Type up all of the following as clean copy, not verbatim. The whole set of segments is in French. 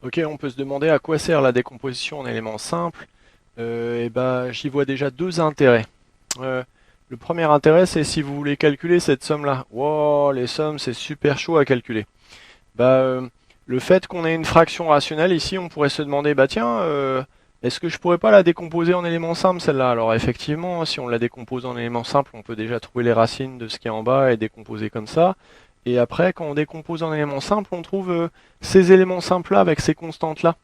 Ok, on peut se demander à quoi sert la décomposition en éléments simples. Et bah, j'y vois déjà deux intérêts. Euh, le premier intérêt, c'est si vous voulez calculer cette somme-là. Wow, les sommes, c'est super chaud à calculer. Bah, le fait qu'on ait une fraction rationnelle ici, on pourrait se demander, bah tiens, est-ce que je pourrais pas la décomposer en éléments simples celle-là? Alors effectivement, si on la décompose en éléments simples, on peut déjà trouver les racines de ce qui est en bas et décomposer comme ça. Et après, quand on décompose en éléments simples, on trouve ces éléments simples-là avec ces constantes-là.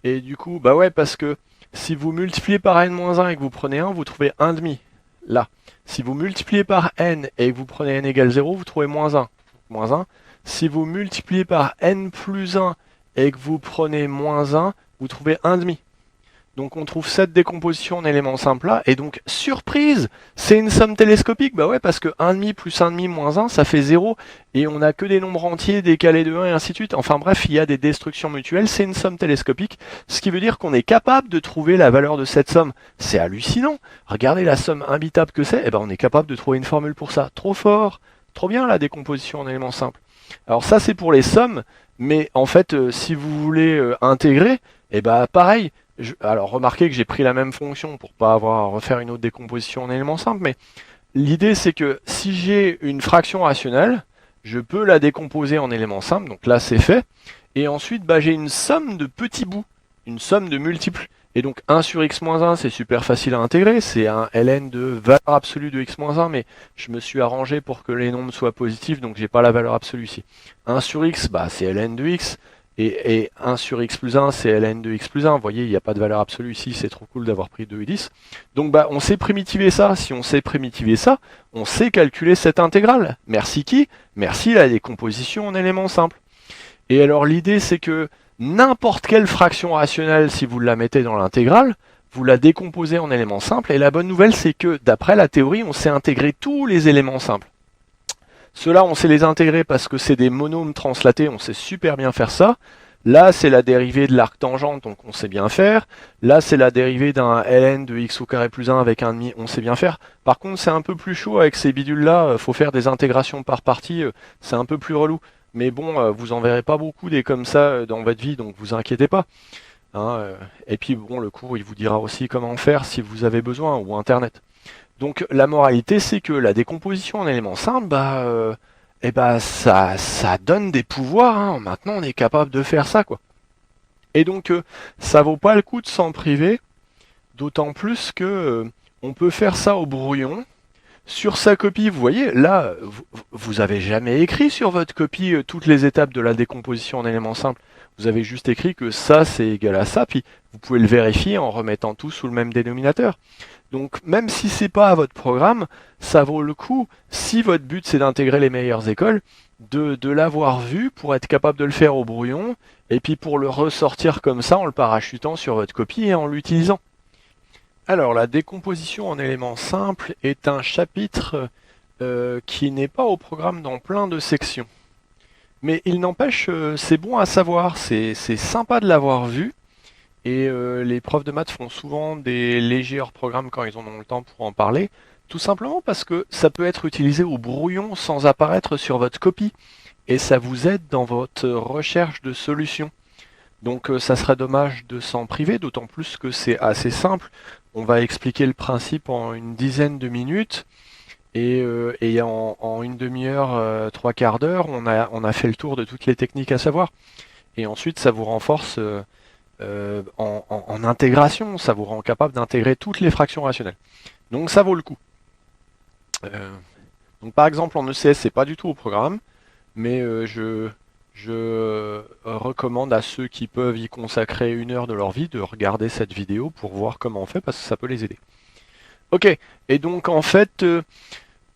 Et du coup, bah ouais, parce que si vous multipliez par n-1 et que vous prenez 1, vous trouvez 1 demi. Là. Si vous multipliez par n et que vous prenez n égale 0, vous trouvez moins 1. Moins 1. Si vous multipliez par n plus 1 et que vous prenez moins 1, vous trouvez 1 demi. Donc on trouve cette décomposition en éléments simples là, et donc, surprise, c'est une somme télescopique. Bah ouais, parce que 1,5 plus 1,5 moins 1, ça fait 0, et on n'a que des nombres entiers décalés de 1 et ainsi de suite. Enfin bref, il y a des destructions mutuelles, c'est une somme télescopique, ce qui veut dire qu'on est capable de trouver la valeur de cette somme. C'est hallucinant. Regardez la somme imbitable que c'est, et ben on est capable de trouver une formule pour ça. Trop fort, trop bien la décomposition en éléments simples. Alors ça c'est pour les sommes, mais en fait, si vous voulez intégrer, et bah pareil, alors remarquez que j'ai pris la même fonction pour pas avoir à refaire une autre décomposition en éléments simples, mais l'idée c'est que si j'ai une fraction rationnelle, je peux la décomposer en éléments simples, donc là c'est fait, et ensuite bah, j'ai une somme de petits bouts, une somme de multiples. Et donc 1 sur x moins 1 c'est super facile à intégrer, c'est un ln de valeur absolue de x moins 1, mais je me suis arrangé pour que les nombres soient positifs, donc j'ai pas la valeur absolue ici. 1 sur x, bah, c'est ln de x, et 1 sur x plus 1, c'est ln de x plus 1. Vous voyez, il n'y a pas de valeur absolue ici, c'est trop cool d'avoir pris 2 et 10. Donc bah, on sait primitiver ça. Si on sait primitiver ça, on sait calculer cette intégrale. Merci qui? Merci la décomposition en éléments simples. Et alors l'idée, c'est que n'importe quelle fraction rationnelle, si vous la mettez dans l'intégrale, vous la décomposez en éléments simples. Et la bonne nouvelle, c'est que d'après la théorie, on sait intégrer tous les éléments simples. Ceux-là, on sait les intégrer parce que c'est des monômes translatés, on sait super bien faire ça. Là, c'est la dérivée de l'arc tangente, donc on sait bien faire. Là, c'est la dérivée d'un ln de x au carré plus 1 avec un demi, on sait bien faire. Par contre, c'est un peu plus chaud avec ces bidules-là, faut faire des intégrations par partie, c'est un peu plus relou. Mais bon, vous en verrez pas beaucoup des comme ça dans votre vie, donc vous inquiétez pas. Hein, et puis bon, le cours, il vous dira aussi comment faire si vous avez besoin, ou Internet. Donc la moralité, c'est que la décomposition en éléments simples, ça donne des pouvoirs. Hein. Maintenant, on est capable de faire ça, quoi. Et donc, ça vaut pas le coup de s'en priver, d'autant plus que on peut faire ça au brouillon. Sur sa copie, vous voyez, là, vous avez jamais écrit sur votre copie toutes les étapes de la décomposition en éléments simples. Vous avez juste écrit que ça, c'est égal à ça, puis vous pouvez le vérifier en remettant tout sous le même dénominateur. Donc même si c'est pas à votre programme, ça vaut le coup, si votre but c'est d'intégrer les meilleures écoles, de l'avoir vu pour être capable de le faire au brouillon, et puis pour le ressortir comme ça en le parachutant sur votre copie et en l'utilisant. Alors la décomposition en éléments simples est un chapitre qui n'est pas au programme dans plein de sections. Mais il n'empêche, c'est bon à savoir, c'est sympa de l'avoir vu. Et les profs de maths font souvent des légers hors-programmes quand ils en ont le temps pour en parler, tout simplement parce que ça peut être utilisé au brouillon sans apparaître sur votre copie, et ça vous aide dans votre recherche de solutions. Donc ça serait dommage de s'en priver, d'autant plus que c'est assez simple. On va expliquer le principe en une dizaine de minutes, et en une demi-heure, trois quarts d'heure, on a fait le tour de toutes les techniques à savoir. Et ensuite, ça vous renforce en intégration, ça vous rend capable d'intégrer toutes les fractions rationnelles. Donc ça vaut le coup. Euh, donc par exemple en ECS c'est pas du tout au programme, mais je recommande à ceux qui peuvent y consacrer une heure de leur vie de regarder cette vidéo pour voir comment on fait parce que ça peut les aider. Ok, et donc en fait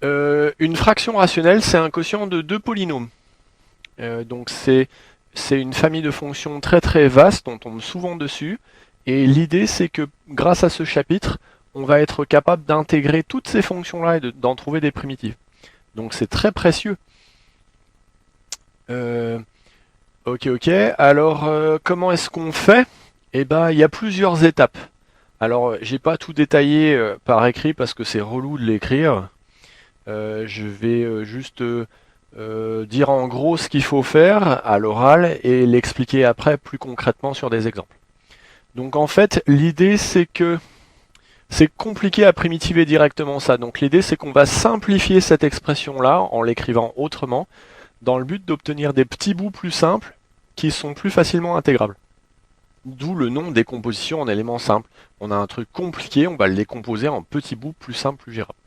une fraction rationnelle c'est un quotient de deux polynômes. Donc c'est une famille de fonctions très très vaste, on tombe souvent dessus, et l'idée c'est que grâce à ce chapitre, on va être capable d'intégrer toutes ces fonctions-là et d'en trouver des primitives. Donc c'est très précieux. Euh, ok, alors comment est-ce qu'on fait? Eh ben, il y a plusieurs étapes. Alors, j'ai pas tout détaillé par écrit parce que c'est relou de l'écrire. Je vais juste dire en gros ce qu'il faut faire à l'oral et l'expliquer après plus concrètement sur des exemples. Donc en fait, l'idée c'est que c'est compliqué à primitiver directement ça. Donc l'idée c'est qu'on va simplifier cette expression-là en l'écrivant autrement, dans le but d'obtenir des petits bouts plus simples qui sont plus facilement intégrables. D'où le nom décomposition en éléments simples. On a un truc compliqué, on va le décomposer en petits bouts plus simples, plus gérables.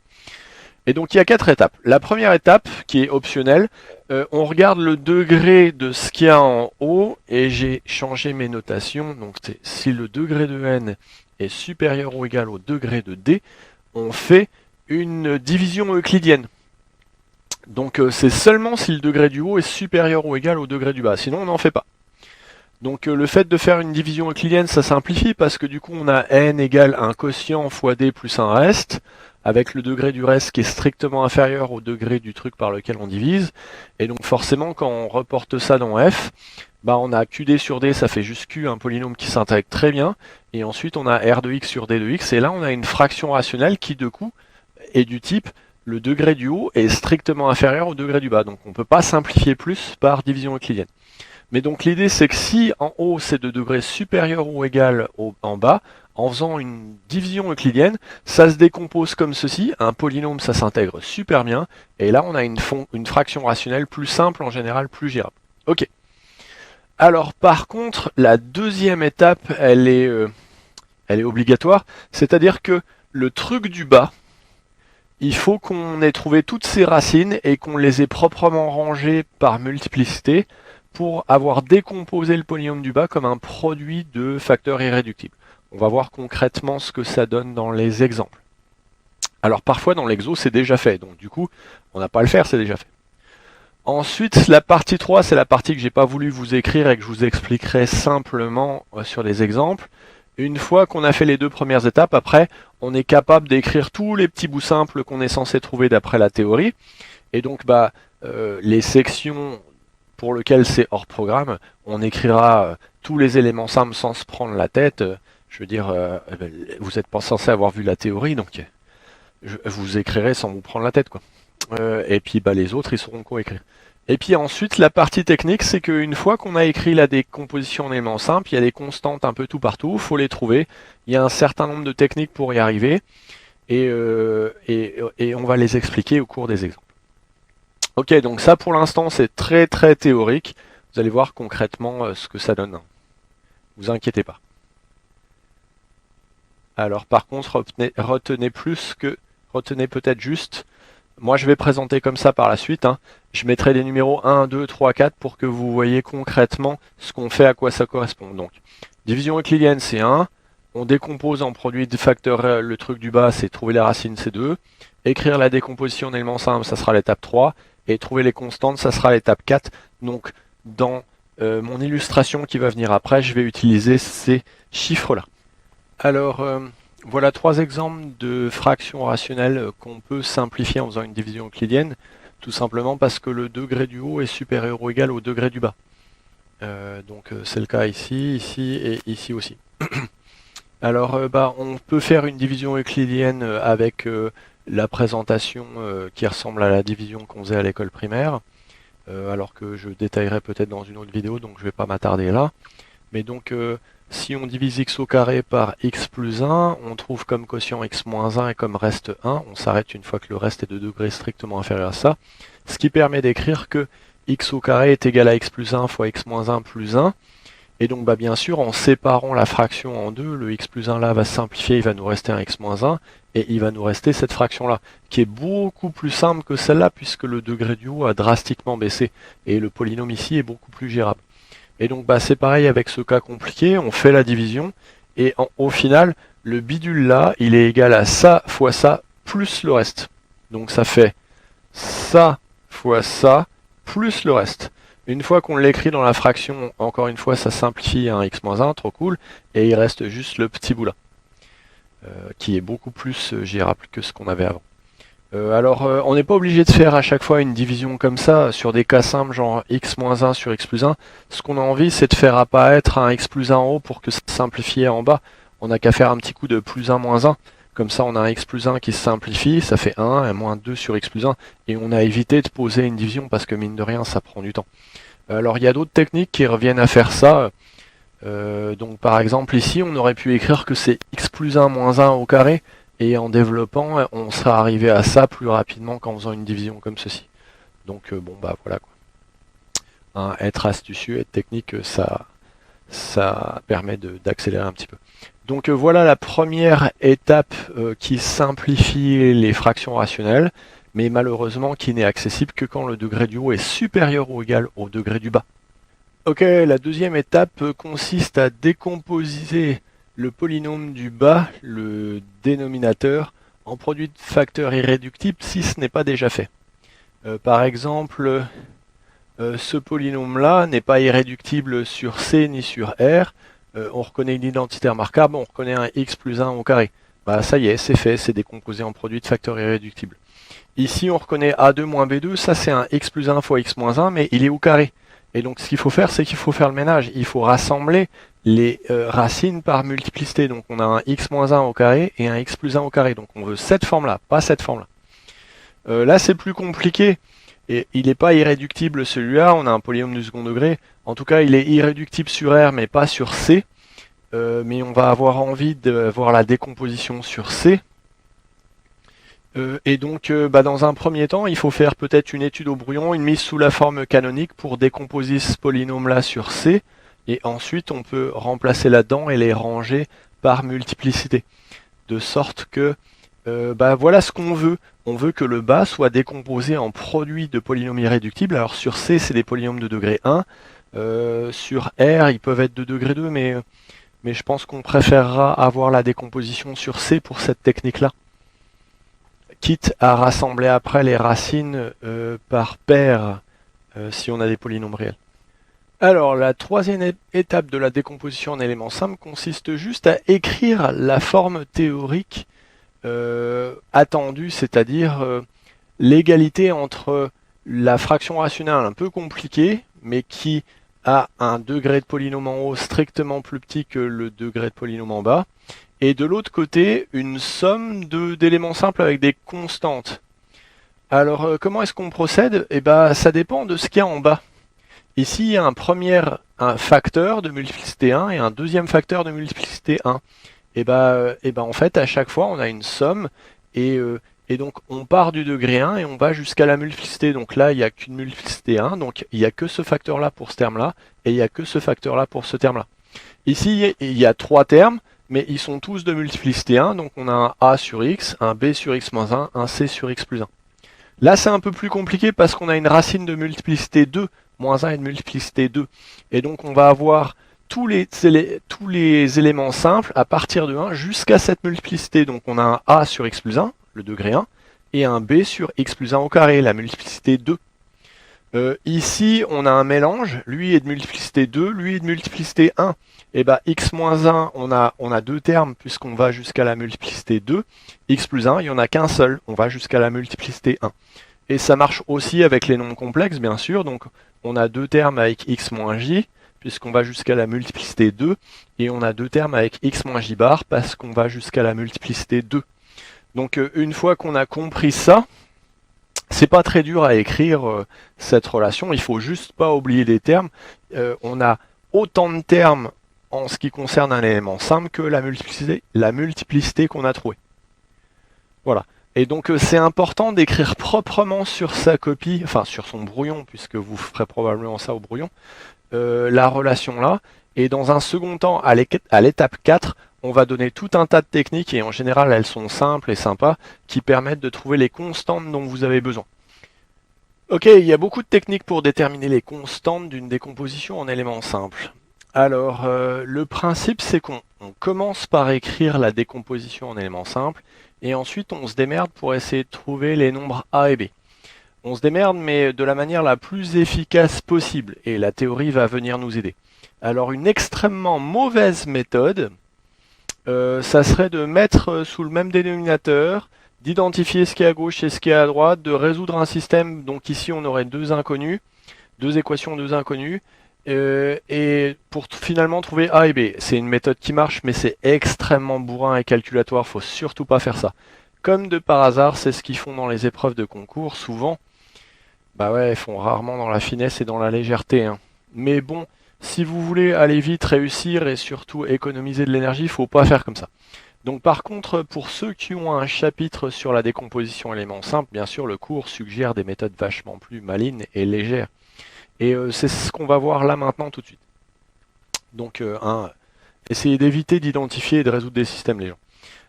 Et donc il y a 4 étapes. La première étape, qui est optionnelle, on regarde le degré de ce qu'il y a en haut, et j'ai changé mes notations. Donc c'est si le degré de n est supérieur ou égal au degré de d, on fait une division euclidienne. Donc c'est seulement si le degré du haut est supérieur ou égal au degré du bas, sinon on n'en fait pas. Donc le fait de faire une division euclidienne, ça simplifie parce que du coup on a n égale un quotient fois d plus un reste, avec le degré du reste qui est strictement inférieur au degré du truc par lequel on divise. Et donc forcément quand on reporte ça dans f, bah on a qd sur d, ça fait juste q, un polynôme qui s'intègre très bien. Et ensuite on a r de x sur d de x, et là on a une fraction rationnelle qui de coup est du type le degré du haut est strictement inférieur au degré du bas. Donc on ne peut pas simplifier plus par division euclidienne. Mais donc l'idée c'est que si en haut c'est de degré supérieur ou égal en bas, en faisant une division euclidienne, ça se décompose comme ceci, un polynôme ça s'intègre super bien, et là on a une fraction rationnelle plus simple, en général plus gérable. Ok. Alors par contre, la deuxième étape, elle est obligatoire, c'est-à-dire que le truc du bas, il faut qu'on ait trouvé toutes ces racines et qu'on les ait proprement rangées par multiplicité, pour avoir décomposé le polynôme du bas comme un produit de facteurs irréductibles. On va voir concrètement ce que ça donne dans les exemples. Alors parfois dans l'exo c'est déjà fait, donc du coup on n'a pas à le faire, c'est déjà fait. Ensuite la partie 3, c'est la partie que j'ai pas voulu vous écrire et que je vous expliquerai simplement sur des exemples. Une fois qu'on a fait les 2 premières étapes, après on est capable d'écrire tous les petits bouts simples qu'on est censé trouver d'après la théorie. Et donc les sections pour lequel c'est hors programme, on écrira tous les éléments simples sans se prendre la tête. Je veux dire, vous n'êtes pas censé avoir vu la théorie, donc vous écrirez sans vous prendre la tête, quoi. Et puis les autres, ils sauront quoi écrire. Et puis ensuite, la partie technique, c'est qu'une fois qu'on a écrit la décomposition en éléments simples, il y a des constantes un peu tout partout, il faut les trouver. Il y a un certain nombre de techniques pour y arriver, et on va les expliquer au cours des exemples. Ok, donc ça pour l'instant c'est très très théorique. Vous allez voir concrètement ce que ça donne. Vous inquiétez pas. Alors par contre, retenez peut-être juste, moi je vais présenter comme ça par la suite, hein. Je mettrai des numéros 1, 2, 3, 4 pour que vous voyez concrètement ce qu'on fait, à quoi ça correspond. Donc, division euclidienne c'est 1, on décompose en produit de facteurs, le truc du bas c'est trouver la racine, c'est 2, écrire la décomposition en éléments simples, ça sera l'étape 3, et trouver les constantes, ça sera l'étape 4. Donc dans mon illustration qui va venir après, je vais utiliser ces chiffres-là. Alors voilà 3 exemples de fractions rationnelles qu'on peut simplifier en faisant une division euclidienne, tout simplement parce que le degré du haut est supérieur ou égal au degré du bas. Donc c'est le cas ici, ici et ici aussi. Alors on peut faire une division euclidienne avec la présentation qui ressemble à la division qu'on faisait à l'école primaire, alors que je détaillerai peut-être dans une autre vidéo, donc je ne vais pas m'attarder là. Mais donc si on divise x au carré par x plus 1, on trouve comme quotient x moins 1 et comme reste 1, on s'arrête une fois que le reste est de degré strictement inférieur à ça, ce qui permet d'écrire que x au carré est égal à x plus 1 fois x moins 1 plus 1, et donc bien sûr en séparant la fraction en deux, le x plus 1 là va se simplifier, il va nous rester un x moins 1, et il va nous rester cette fraction là, qui est beaucoup plus simple que celle-là, puisque le degré du haut a drastiquement baissé, et le polynôme ici est beaucoup plus gérable. Et donc c'est pareil avec ce cas compliqué, on fait la division, et au final, le bidule là, il est égal à ça fois ça, plus le reste. Donc ça fait ça fois ça, plus le reste. Une fois qu'on l'écrit dans la fraction, encore une fois, ça simplifie un x-1, trop cool, et il reste juste le petit bout là, qui est beaucoup plus gérable que ce qu'on avait avant. Alors, on n'est pas obligé de faire à chaque fois une division comme ça, sur des cas simples, genre x-1 sur x plus 1. Ce qu'on a envie, c'est de faire apparaître un x plus 1 en haut pour que ça simplifie en bas. On n'a qu'à faire un petit coup de plus 1 moins 1. Comme ça, on a un x plus 1 qui se simplifie, ça fait 1, et moins 2 sur x plus 1, et on a évité de poser une division parce que mine de rien, ça prend du temps. Alors il y a d'autres techniques qui reviennent à faire ça. Donc par exemple ici, on aurait pu écrire que c'est x plus 1 moins 1 au carré, et en développant, on serait arrivé à ça plus rapidement qu'en faisant une division comme ceci. Donc bon bah voilà quoi. Hein, être astucieux, être technique, ça permet d'accélérer un petit peu. Donc voilà la première étape qui simplifie les fractions rationnelles, mais malheureusement qui n'est accessible que quand le degré du haut est supérieur ou égal au degré du bas. Ok, la deuxième étape consiste à décomposer le polynôme du bas, le dénominateur, en produit de facteurs irréductibles si ce n'est pas déjà fait. Par exemple, ce polynôme-là n'est pas irréductible sur C ni sur R. On reconnaît une identité remarquable, on reconnaît un x plus 1 au carré. Bah ça y est, c'est fait, c'est décomposé en produit de facteurs irréductibles. Ici, on reconnaît A2 moins B2, ça c'est un x plus 1 fois x moins 1, mais il est au carré. Et donc ce qu'il faut faire, c'est qu'il faut faire le ménage. Il faut rassembler les racines par multiplicité. Donc on a un x moins 1 au carré et un x plus 1 au carré. Donc on veut cette forme-là, pas cette forme-là. Là c'est plus compliqué. Et il n'est pas irréductible celui-là, on a un polynôme du second degré. En tout cas, il est irréductible sur R, mais pas sur C. Mais on va avoir envie de voir la décomposition sur C. Et donc, dans un premier temps, il faut faire peut-être une étude au brouillon, une mise sous la forme canonique pour décomposer ce polynôme-là sur C. Et ensuite, on peut remplacer là-dedans et les ranger par multiplicité. De sorte que, voilà ce qu'on veut. On veut que le bas soit décomposé en produit de polynômes irréductibles. Alors sur C, c'est des polynômes de degré 1. Sur R, ils peuvent être de degré 2, mais je pense qu'on préférera avoir la décomposition sur C pour cette technique-là. Quitte à rassembler après les racines par paire, si on a des polynômes réels. Alors, la troisième étape de la décomposition en éléments simples consiste juste à écrire la forme théorique attendue, c'est-à-dire l'égalité entre la fraction rationnelle un peu compliquée, mais qui a un degré de polynôme en haut strictement plus petit que le degré de polynôme en bas, et de l'autre côté, une somme d'éléments simples avec des constantes. Alors, comment est-ce qu'on procède? Eh ben, ça dépend de ce qu'il y a en bas. Ici, il y a un facteur de multiplicité 1 et un deuxième facteur de multiplicité 1. En fait, à chaque fois, on a une somme et donc on part du degré 1 et on va jusqu'à la multiplicité. Donc là, il n'y a qu'une multiplicité 1, donc il n'y a que ce facteur-là pour ce terme-là et il n'y a que ce facteur-là pour ce terme-là. Ici, il y a 3 termes, mais ils sont tous de multiplicité 1, donc on a un a sur x, un b sur x moins 1, un c sur x plus 1. Là, c'est un peu plus compliqué parce qu'on a une racine de multiplicité 2, moins 1 et de multiplicité 2. Et donc, on va avoir tous les éléments simples à partir de 1 jusqu'à cette multiplicité. Donc, on a un a sur x plus 1, le degré 1, et un b sur x plus 1 au carré, la multiplicité 2. Ici, on a un mélange, lui est de multiplicité 2, lui est de multiplicité 1. Et x moins 1, on a deux termes puisqu'on va jusqu'à la multiplicité 2. X plus 1, il n'y en a qu'un seul, on va jusqu'à la multiplicité 1. Et ça marche aussi avec les nombres complexes, bien sûr. Donc, on a deux termes avec x moins j, puisqu'on va jusqu'à la multiplicité 2. Et on a deux termes avec x moins j bar, parce qu'on va jusqu'à la multiplicité 2. Donc, une fois qu'on a compris ça, c'est pas très dur à écrire cette relation, il faut juste pas oublier les termes. On a autant de termes en ce qui concerne un élément simple que la multiplicité qu'on a trouvée. Voilà. Et donc c'est important d'écrire proprement sur sa copie, enfin sur son brouillon, puisque vous ferez probablement ça au brouillon, la relation là. Et dans un second temps, à l'étape 4, on va donner tout un tas de techniques, et en général elles sont simples et sympas, qui permettent de trouver les constantes dont vous avez besoin. Ok, il y a beaucoup de techniques pour déterminer les constantes d'une décomposition en éléments simples. Alors, le principe c'est qu'on commence par écrire la décomposition en éléments simples, et ensuite on se démerde pour essayer de trouver les nombres a et b. On se démerde, mais de la manière la plus efficace possible, et la théorie va venir nous aider. Alors une extrêmement mauvaise méthode, ça serait de mettre sous le même dénominateur, d'identifier ce qui est à gauche et ce qui est à droite, de résoudre un système, donc ici on aurait deux inconnus, deux équations, deux inconnus, et pour finalement trouver A et B. C'est une méthode qui marche, mais c'est extrêmement bourrin et calculatoire, faut surtout pas faire ça. Comme de par hasard, c'est ce qu'ils font dans les épreuves de concours, souvent. Bah ouais, ils font rarement dans la finesse et dans la légèreté, hein. Mais bon, si vous voulez aller vite, réussir et surtout économiser de l'énergie, faut pas faire comme ça. Donc par contre, pour ceux qui ont un chapitre sur la décomposition éléments simples, bien sûr, le cours suggère des méthodes vachement plus malines et légères. Et c'est ce qu'on va voir là maintenant tout de suite. Donc, essayez d'éviter d'identifier et de résoudre des systèmes, les gens.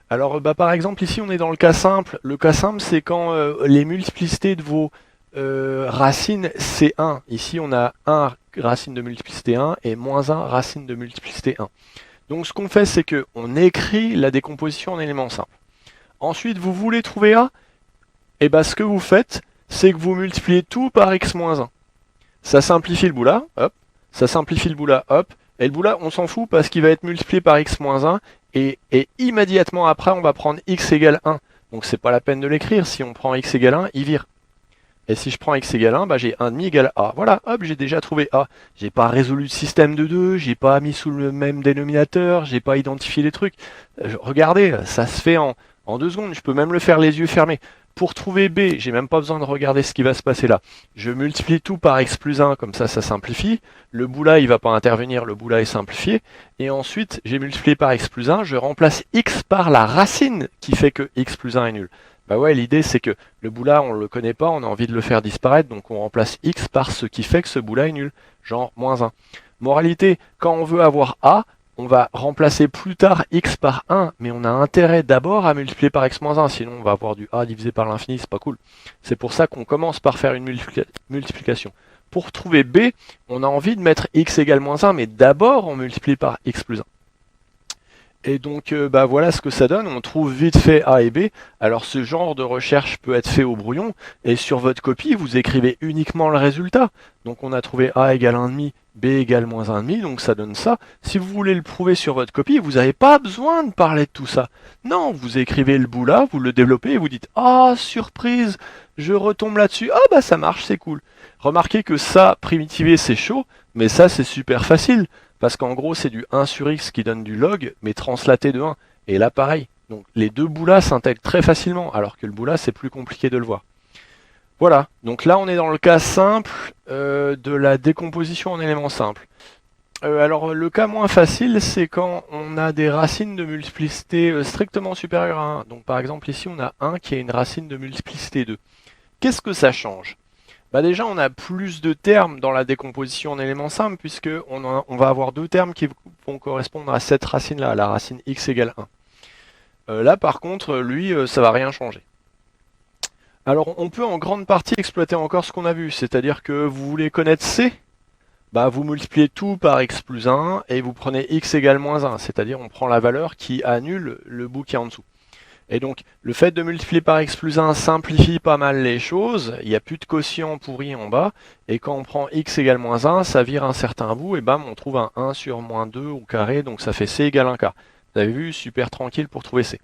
Alors, bah, par exemple, ici, on est dans le cas simple. Le cas simple, c'est quand les multiplicités de vos racines, c'est 1. Ici, on a 1 racine de multiplicité 1 et moins 1 racine de multiplicité 1. Donc, ce qu'on fait, c'est qu'on écrit la décomposition en éléments simples. Ensuite, vous voulez trouver A, et bah, ce que vous faites, c'est que vous multipliez tout par x moins 1. Ça simplifie le bout là, hop. Ça simplifie le bout là, hop. Et le bout là, on s'en fout parce qu'il va être multiplié par x moins 1. Et immédiatement après, on va prendre x égale 1. Donc c'est pas la peine de l'écrire. Si on prend x égale 1, il vire. Et si je prends x égale 1, bah j'ai 1,5 égale a. Voilà, hop, j'ai déjà trouvé a. J'ai pas résolu le système de 2, j'ai pas mis sous le même dénominateur, j'ai pas identifié les trucs. Regardez, ça se fait en 2 secondes. Je peux même le faire les yeux fermés. Pour trouver b, j'ai même pas besoin de regarder ce qui va se passer là. Je multiplie tout par x plus 1, comme ça simplifie. Le bout là, il va pas intervenir, le bout là est simplifié. Et ensuite, j'ai multiplié par x plus 1, je remplace x par la racine qui fait que x plus 1 est nul. Bah ouais, l'idée c'est que le bout là, on le connaît pas, on a envie de le faire disparaître, donc on remplace x par ce qui fait que ce bout là est nul, genre moins 1. Moralité, quand on veut avoir a, on va remplacer plus tard x par 1, mais on a intérêt d'abord à multiplier par x moins 1, sinon on va avoir du a divisé par l'infini, c'est pas cool. C'est pour ça qu'on commence par faire une multiplication. Pour trouver b, on a envie de mettre x égale moins 1, mais d'abord on multiplie par x plus 1. Et donc bah voilà ce que ça donne, on trouve vite fait A et B. Alors ce genre de recherche peut être fait au brouillon, et sur votre copie vous écrivez uniquement le résultat. Donc on a trouvé A égale 1,5, B égale moins 1,5, donc ça donne ça. Si vous voulez le prouver sur votre copie, vous n'avez pas besoin de parler de tout ça. Non, vous écrivez le bout là, vous le développez et vous dites ah surprise, je retombe là-dessus, ah bah ça marche, c'est cool. Remarquez que ça, primitiver c'est chaud, mais ça c'est super facile. Parce qu'en gros, c'est du 1 sur x qui donne du log, mais translaté de 1. Et là, pareil. Donc les deux bouts là s'intègrent très facilement, alors que le bout là, c'est plus compliqué de le voir. Voilà. Donc là, on est dans le cas simple de la décomposition en éléments simples. Alors le cas moins facile, c'est quand on a des racines de multiplicité strictement supérieures à 1. Donc par exemple, ici, on a 1 qui a une racine de multiplicité 2. Qu'est-ce que ça change ? Bah déjà, on a plus de termes dans la décomposition en éléments simples, puisque on va avoir deux termes qui vont correspondre à cette racine-là, la racine x égale 1. Là, par contre, lui, ça va rien changer. Alors, on peut en grande partie exploiter encore ce qu'on a vu, c'est-à-dire que vous voulez connaître c, bah vous multipliez tout par x plus 1, et vous prenez x égale moins 1, c'est-à-dire on prend la valeur qui annule le bout qui est en dessous. Et donc, le fait de multiplier par x plus 1 simplifie pas mal les choses. Il n'y a plus de quotient pourri en bas. Et quand on prend x égale moins 1, ça vire un certain bout. Et bam, on trouve un 1 sur moins 2 au carré. Donc ça fait c égale 1 quart. Vous avez vu, super tranquille pour trouver c.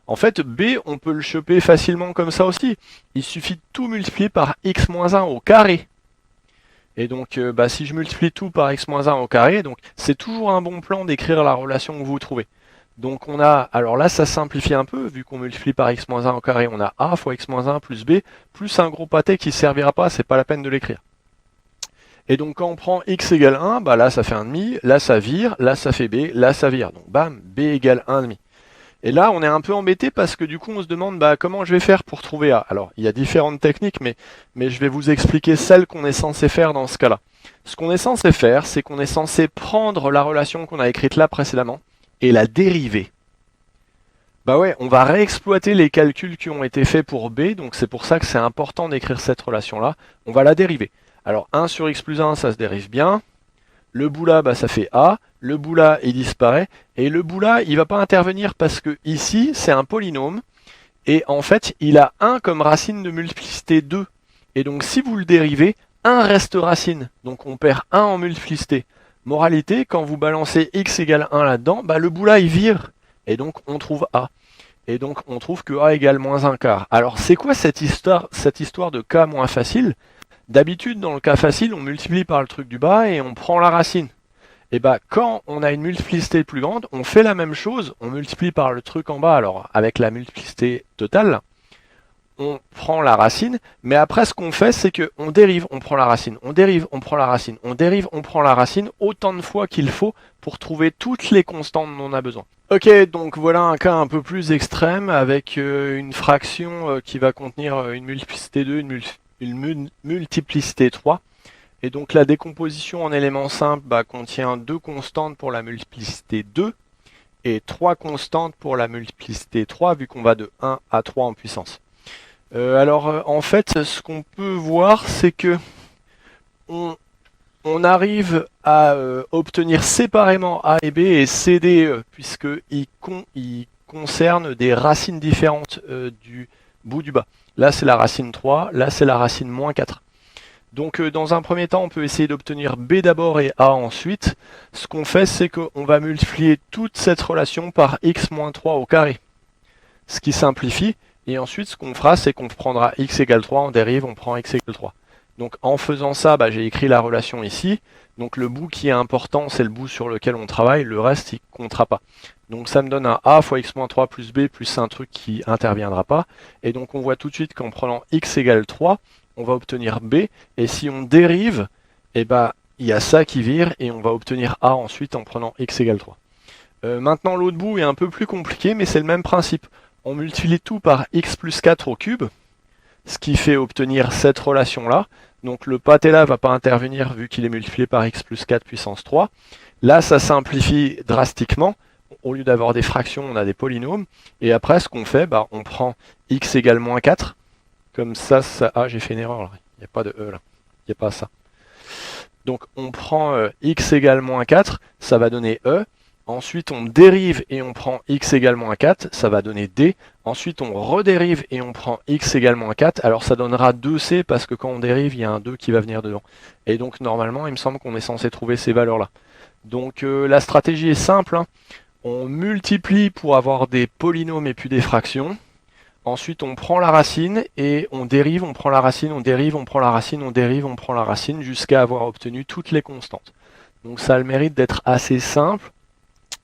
En fait, b, on peut le choper facilement comme ça aussi. Il suffit de tout multiplier par x moins 1 au carré. Et donc, bah, si je multiplie tout par x moins 1 au carré, donc c'est toujours un bon plan d'écrire la relation que vous trouvez. Donc on a, alors là ça simplifie un peu, vu qu'on multiplie par x moins 1 au carré, on a a fois x moins 1 plus b, plus un gros pâté qui ne servira pas, c'est pas la peine de l'écrire. Et donc quand on prend x égale 1, bah là ça fait 1,5, là ça vire, là ça fait b, là ça vire. Donc bam, b égale 1,5. Et là on est un peu embêté parce que du coup on se demande bah, comment je vais faire pour trouver a. Alors il y a différentes techniques, mais je vais vous expliquer celle qu'on est censé faire dans ce cas-là. Ce qu'on est censé faire, c'est qu'on est censé prendre la relation qu'on a écrite là précédemment, et la dériver. Bah ouais, on va réexploiter les calculs qui ont été faits pour b, donc c'est pour ça que c'est important d'écrire cette relation-là. On va la dériver. Alors 1 sur x plus 1, ça se dérive bien. Le bout là, bah, ça fait a. Le bout là, il disparaît. Et le bout là, il va pas intervenir parce que ici, c'est un polynôme. Et en fait, il a 1 comme racine de multiplicité 2. Et donc si vous le dérivez, 1 reste racine. Donc on perd 1 en multiplicité. Moralité, quand vous balancez x égale 1 là-dedans, bah le bout là il vire, et donc on trouve a. Et donc on trouve que a égale moins 1 quart. Alors c'est quoi cette histoire de cas moins facile? D'habitude, dans le cas facile, on multiplie par le truc du bas et on prend la racine. Et bah quand on a une multiplicité plus grande, on fait la même chose, on multiplie par le truc en bas, alors avec la multiplicité totale, on prend la racine, mais après ce qu'on fait, c'est que on dérive, on prend la racine, on dérive, on prend la racine, on dérive, on prend la racine, autant de fois qu'il faut pour trouver toutes les constantes dont on a besoin. Ok, donc voilà un cas un peu plus extrême avec une fraction qui va contenir une multiplicité 2, une multiplicité 3. Et donc la décomposition en éléments simples contient deux constantes pour la multiplicité 2 et trois constantes pour la multiplicité 3 vu qu'on va de 1 à 3 en puissance. En fait, ce qu'on peut voir, c'est que on arrive à obtenir séparément A et B et C, D et E, puisqu'ils concernent des racines différentes du bout du bas. Là, c'est la racine 3, là, c'est la racine moins 4. Donc dans un premier temps, on peut essayer d'obtenir B d'abord et A ensuite. Ce qu'on fait, c'est qu'on va multiplier toute cette relation par x moins 3 au carré. Ce qui simplifie. Et ensuite, ce qu'on fera, c'est qu'on prendra x égale 3, on dérive, on prend x égale 3. Donc en faisant ça, j'ai écrit la relation ici. Donc le bout qui est important, c'est le bout sur lequel on travaille. Le reste, il ne comptera pas. Donc ça me donne un a fois x moins 3 plus b plus un truc qui interviendra pas. Et donc on voit tout de suite qu'en prenant x égale 3, on va obtenir b. Et si on dérive, il y a ça qui vire et on va obtenir a ensuite en prenant x égale 3. Maintenant l'autre bout est un peu plus compliqué, mais c'est le même principe. On multiplie tout par x plus 4 au cube, ce qui fait obtenir cette relation-là. Donc le pâté là va pas intervenir vu qu'il est multiplié par x plus 4 puissance 3. Là, ça simplifie drastiquement. Au lieu d'avoir des fractions, on a des polynômes. Et après, ce qu'on fait, on prend x égale moins 4. Comme ça, ah, j'ai fait une erreur là. Il n'y a pas de e là. Il n'y a pas ça. Donc on prend x égale moins 4, ça va donner e. Ensuite, on dérive et on prend x égale moins 4, ça va donner d. Ensuite, on redérive et on prend x égale moins 4. Alors, ça donnera 2c parce que quand on dérive, il y a un 2 qui va venir dedans. Et donc, normalement, il me semble qu'on est censé trouver ces valeurs-là. Donc, la stratégie est simple. On multiplie pour avoir des polynômes et puis des fractions. Ensuite, on prend la racine et on dérive, on prend la racine, on dérive, on prend la racine, on dérive, on prend la racine jusqu'à avoir obtenu toutes les constantes. Donc, ça a le mérite d'être assez simple.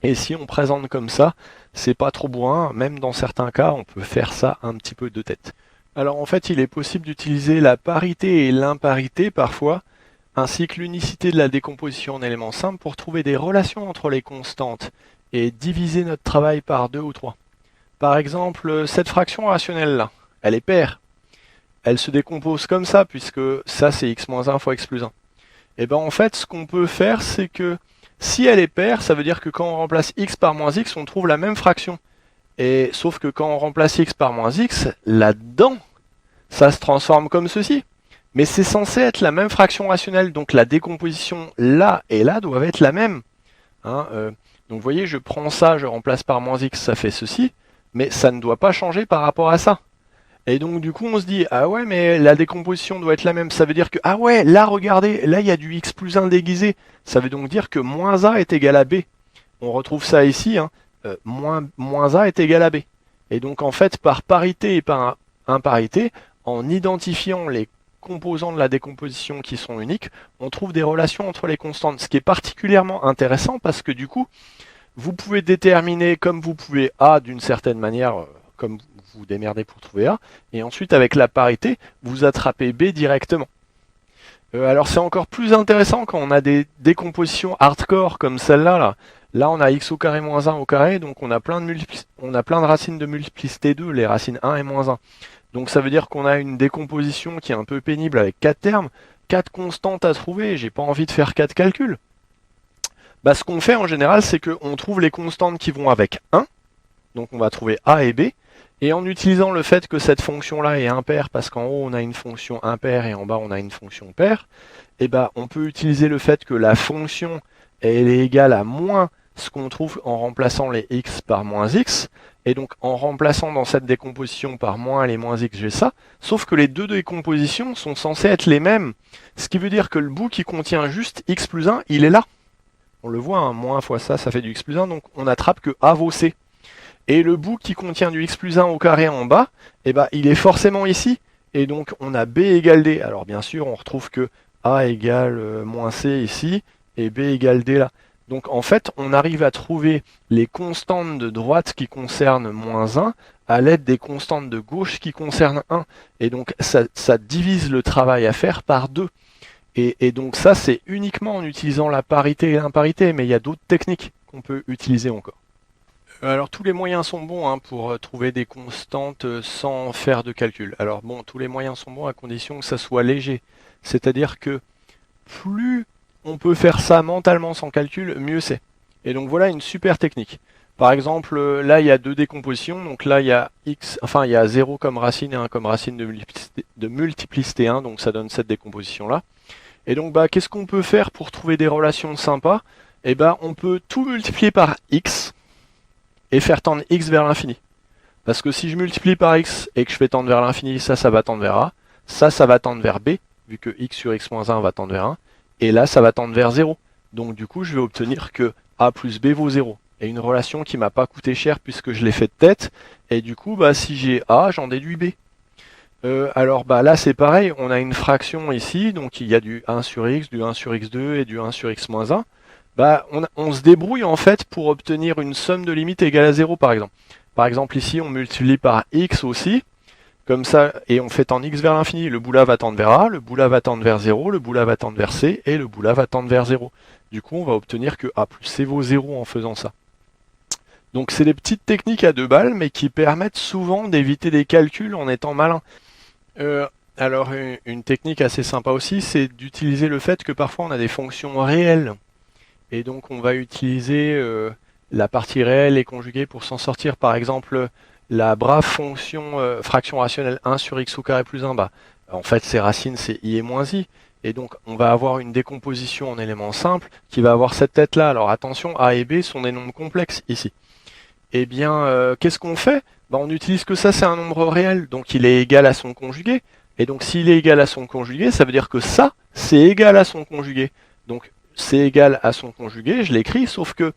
Et si on présente comme ça, c'est pas trop bourrin, même dans certains cas, on peut faire ça un petit peu de tête. Alors en fait, il est possible d'utiliser la parité et l'imparité parfois, ainsi que l'unicité de la décomposition en éléments simples pour trouver des relations entre les constantes et diviser notre travail par 2 ou 3. Par exemple, cette fraction rationnelle-là, elle est paire. Elle se décompose comme ça, puisque ça c'est x-1 fois x plus 1. Et en fait, ce qu'on peut faire, c'est que si elle est paire, ça veut dire que quand on remplace x par moins x, on trouve la même fraction. Et sauf que quand on remplace x par moins x, là-dedans, ça se transforme comme ceci. Mais c'est censé être la même fraction rationnelle, donc la décomposition là et là doivent être la même. Donc vous voyez, je prends ça, je remplace par moins x, ça fait ceci, mais ça ne doit pas changer par rapport à ça. Et donc du coup on se dit, ah ouais mais la décomposition doit être la même, ça veut dire que, ah ouais, là regardez, là il y a du x plus 1 déguisé, ça veut donc dire que moins a est égal à b. On retrouve ça ici, moins a est égal à b. Et donc en fait par parité et par imparité, en identifiant les composants de la décomposition qui sont uniques, on trouve des relations entre les constantes, ce qui est particulièrement intéressant parce que du coup, vous pouvez déterminer comme vous pouvez a d'une certaine manière, comme vous démerdez pour trouver A, et ensuite avec la parité, vous attrapez B directement. Alors c'est encore plus intéressant quand on a des décompositions hardcore comme celle-là. Là on a x au carré moins 1 au carré, donc on a plein de racines de multiplicité 2, les racines 1 et moins 1. Donc ça veut dire qu'on a une décomposition qui est un peu pénible avec 4 termes, 4 constantes à trouver, j'ai pas envie de faire 4 calculs. Ce qu'on fait en général, c'est qu'on trouve les constantes qui vont avec 1, donc on va trouver A et B, et en utilisant le fait que cette fonction-là est impaire, parce qu'en haut on a une fonction impaire et en bas on a une fonction paire, on peut utiliser le fait que la fonction elle est égale à moins ce qu'on trouve en remplaçant les x par moins x, et donc en remplaçant dans cette décomposition par moins les moins x, j'ai ça, sauf que les deux décompositions sont censées être les mêmes, ce qui veut dire que le bout qui contient juste x plus 1, il est là. On le voit, moins fois ça, ça fait du x plus 1, donc on attrape que a vaut c. Et le bout qui contient du x plus 1 au carré en bas, il est forcément ici. Et donc on a B égale D. Alors bien sûr, on retrouve que A égale moins C ici, et B égale D là. Donc en fait, on arrive à trouver les constantes de droite qui concernent moins 1 à l'aide des constantes de gauche qui concernent 1. Et donc ça divise le travail à faire par 2. Et donc ça, c'est uniquement en utilisant la parité et l'imparité, mais il y a d'autres techniques qu'on peut utiliser encore. Alors tous les moyens sont bons hein, pour trouver des constantes sans faire de calcul. Alors bon, tous les moyens sont bons à condition que ça soit léger. C'est-à-dire que plus on peut faire ça mentalement sans calcul, mieux c'est. Et donc voilà une super technique. Par exemple, là il y a deux décompositions, donc là il y a x, enfin il y a 0 comme racine et 1 comme racine de multiplicité 1, donc ça donne cette décomposition là. Et donc bah qu'est-ce qu'on peut faire pour trouver des relations sympas? Eh ben on peut tout multiplier par x et faire tendre x vers l'infini. Parce que si je multiplie par x et que je fais tendre vers l'infini, ça va tendre vers a, ça va tendre vers b, vu que x sur x moins 1 va tendre vers 1, et là ça va tendre vers 0. Donc du coup je vais obtenir que a plus b vaut 0. Et une relation qui m'a pas coûté cher puisque je l'ai fait de tête, et du coup bah si j'ai a, j'en déduis b. Alors bah là c'est pareil, on a une fraction ici, donc il y a du 1 sur x, du 1 sur x2 et du 1 sur x moins 1. Bah on se débrouille en fait pour obtenir une somme de limites égale à 0 par exemple. Par exemple ici on multiplie par x aussi, comme ça, et on fait tendre x vers l'infini. Le bout là va tendre vers a, le bout là va tendre vers 0, le bout là va tendre vers c, et le bout là va tendre vers 0. Du coup on va obtenir que a plus c vaut 0 en faisant ça. Donc c'est des petites techniques à deux balles, mais qui permettent souvent d'éviter des calculs en étant malin. Euh, alors une technique assez sympa aussi, c'est d'utiliser le fait que parfois on a des fonctions réelles. Et donc on va utiliser la partie réelle et conjuguée pour s'en sortir. Par exemple, la brave fonction fraction rationnelle 1 sur x au carré plus 1, bah, en fait ses racines c'est i et moins i. Et donc on va avoir une décomposition en éléments simples qui va avoir cette tête-là. Alors attention, a et b sont des nombres complexes ici. Eh bien, qu'est-ce qu'on fait? Bah, on utilise que ça c'est un nombre réel, donc il est égal à son conjugué. Et donc s'il est égal à son conjugué, ça veut dire que ça, c'est égal à son conjugué. Donc c'est égal à son conjugué, je l'écris, sauf que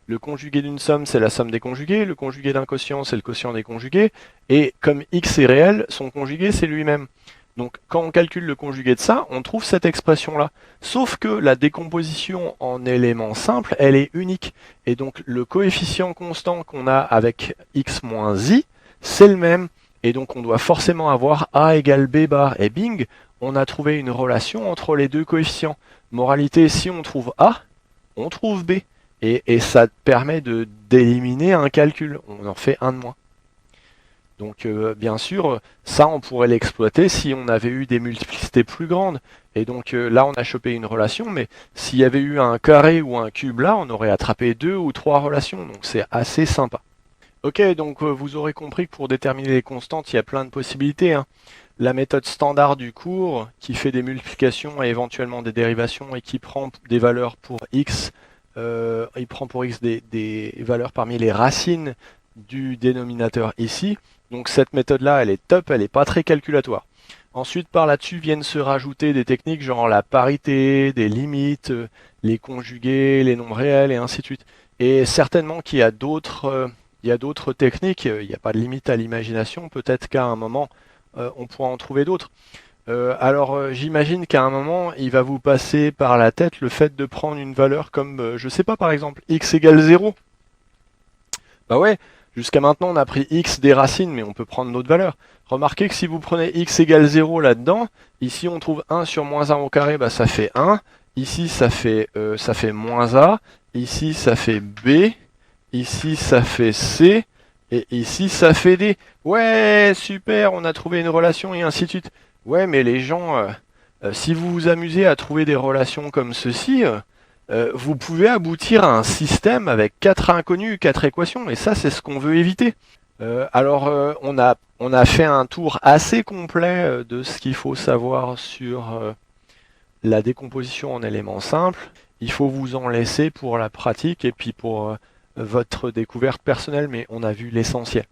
le conjugué d'une somme, c'est la somme des conjugués, le conjugué d'un quotient, c'est le quotient des conjugués, et comme x est réel, son conjugué, c'est lui-même. Donc quand on calcule le conjugué de ça, on trouve cette expression-là. Sauf que la décomposition en éléments simples, elle est unique. Et donc le coefficient constant qu'on a avec x moins i, c'est le même. Et donc on doit forcément avoir a égale b bar. Et bing, on a trouvé une relation entre les deux coefficients. Moralité, si on trouve a, on trouve b. Et ça permet d'éliminer un calcul. On en fait un de moins. Donc bien sûr, ça on pourrait l'exploiter si on avait eu des multiplicités plus grandes. Et donc là on a chopé une relation, mais s'il y avait eu un carré ou un cube là, on aurait attrapé 2 ou 3 relations. Donc c'est assez sympa. Ok, donc vous aurez compris que pour déterminer les constantes, il y a plein de possibilités, hein. La méthode standard du cours, qui fait des multiplications et éventuellement des dérivations et qui prend des valeurs pour x, il prend pour x des valeurs parmi les racines du dénominateur ici. Donc cette méthode-là, elle est top, elle n'est pas très calculatoire. Ensuite, par là-dessus viennent se rajouter des techniques genre la parité, des limites, les conjugués, les nombres réels et ainsi de suite. Et certainement qu'il y a d'autres techniques, il n'y a pas de limite à l'imagination, peut-être qu'à un moment on pourra en trouver d'autres. Alors j'imagine qu'à un moment il va vous passer par la tête le fait de prendre une valeur comme, je sais pas par exemple, x égale 0. Bah ouais, jusqu'à maintenant on a pris x des racines, mais on peut prendre d'autres valeurs. Remarquez que si vous prenez x égale 0 là-dedans, ici on trouve 1 sur moins 1 au carré, bah ça fait 1. Ici ça fait moins a, ici ça fait b, ici ça fait c, et ici ça fait d. Ouais, super, on a trouvé une relation et ainsi de suite. Ouais, mais les gens, si vous vous amusez à trouver des relations comme ceci, vous pouvez aboutir à un système avec 4 inconnus, 4 équations, et ça c'est ce qu'on veut éviter. Alors on a fait un tour assez complet de ce qu'il faut savoir sur la décomposition en éléments simples. Il faut vous en laisser pour la pratique et puis pour votre découverte personnelle, mais on a vu l'essentiel.